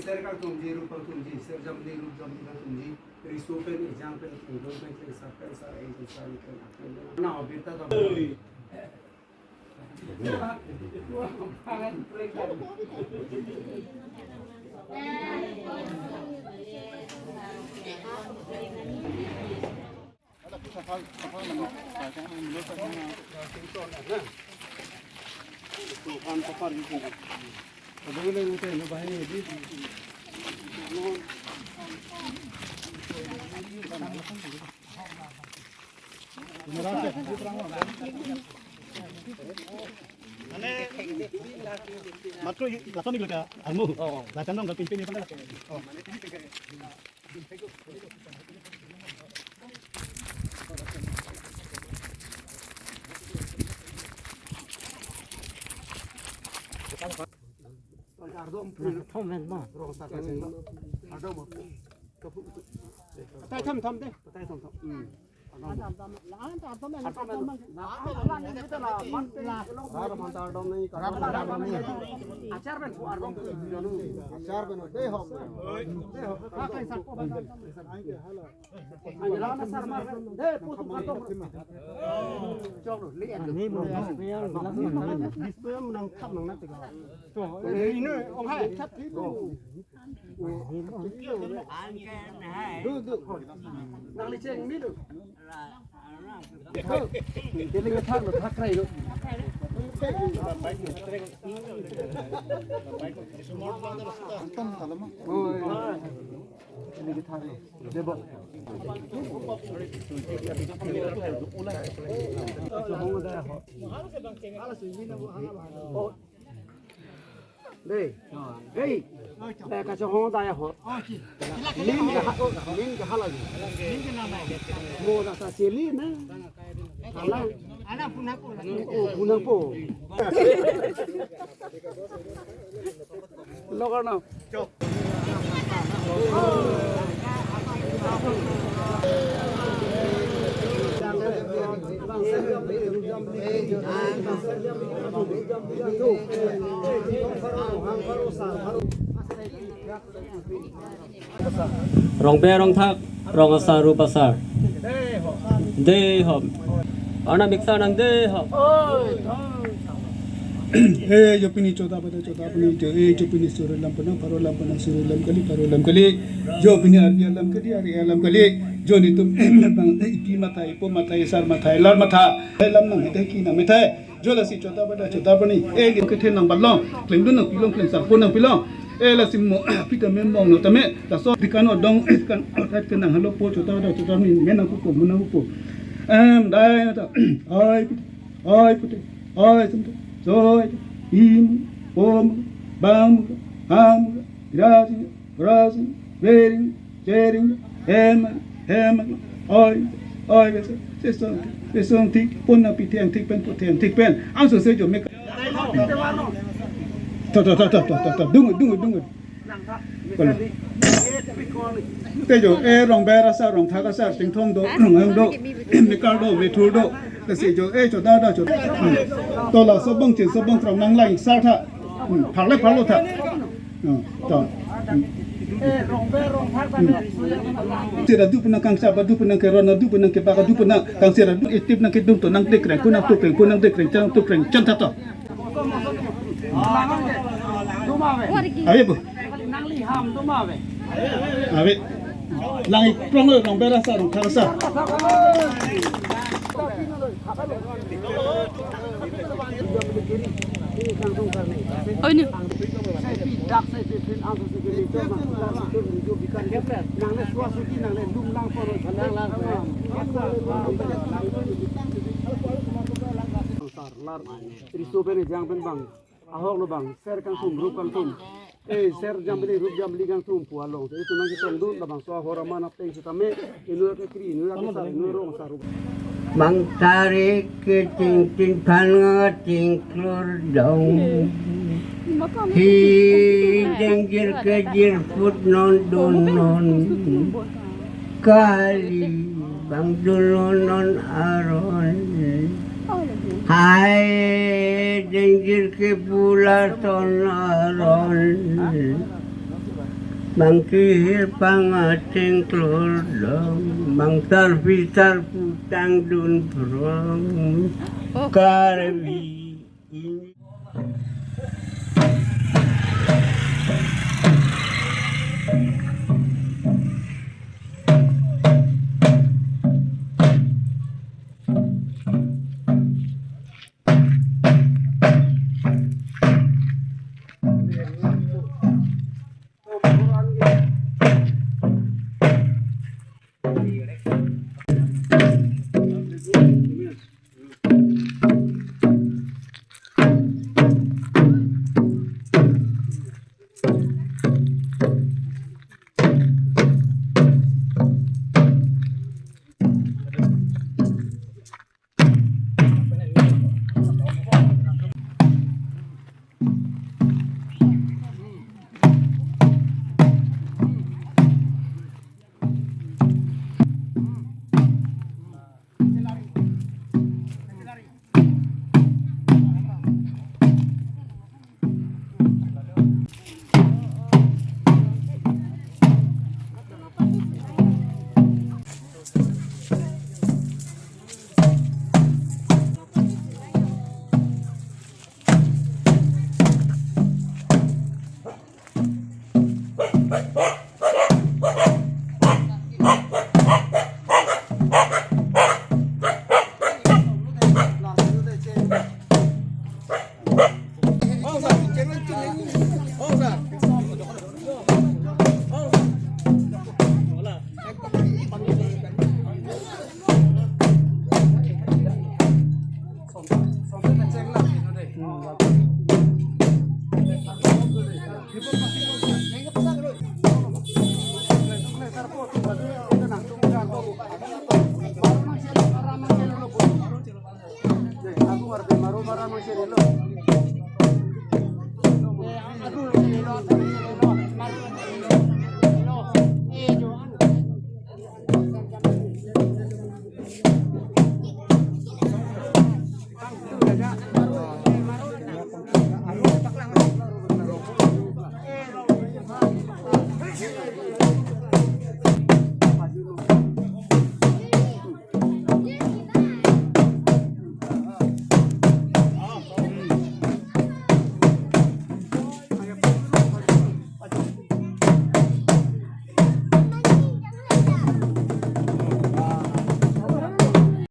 Serkan tumji rupang tumji serjamni rupjamni kan tumji risopen example development ke sapel sa ei dusani kan na obita da Matro gato ni ka almu. Gato nang galpin ni pala. Đây, hey, đây cả cho hông tay hả? Linh cái hả là gì? Mua là ta xí linh nữa. Ana punapo. Punapo. Lo cái nào? Rong be rong thak rong asar ru pasar de hop ana miksa nang de hop जो पिनी चौथा अपनी जो जो पिनी सुरलम पना परोलम पना सुरलम कली जो पिनी अरियलम कली जो नि तुम बंग इपी मथाई पो मथाई सर मथाई लर मथा लम नंग हेते की नंग मेथे जो लसी चौथा पनी ए के थे नंग बल्लो क्लेम दुन पिलों क्लेम सर पोन पिलों ए लसी मो पिता में मो नो तमे तसो दिकानो दong kan tat kan nang halo po chota ni mena ku po mena ku po dai ta ai pute ai tumte Soy, im, om, bam, ham, grasin, grasin, bering, jering, hem, oi, sesong tik, pun api tiang tik pen, angso sejo mek. Tap, dungu. Tejo, rong berasa, rong thakasa, ting thong do, rong ang do, mekar do, metur do. Kasi jo cho da cho to la so bong from nang lai sa tha phar lo tha to tira du puna kang sa ba du puna ke ron du puna ke ba du puna kang sira du itip na ke dum to nang tek reng ku nang to kreng ku nang tek reng chang to kreng chan tha to aye bu nang li ham to ma ve awe lang prong lo rong bera sa rong thara sa Oh ini. Ahok lo bang, ser kang tum, rup kang tum. Ser jambli, rup jambli kang tum pualong. Itu nanti tongdu, labang soa horaman apa yang kita me, inu ke kiri, inu ke sar, inu rong sarup. Mang tarik ke ting pan ting klur dong. Hi dengjir kejir put non dunon. Kali bang dunon non aron. Hai dinggir ke pula tonaron Mangkihir pangating klordong Mangtar-fitar putang dun prong Karbi ini Aku ngerti maru-maru masih dulu.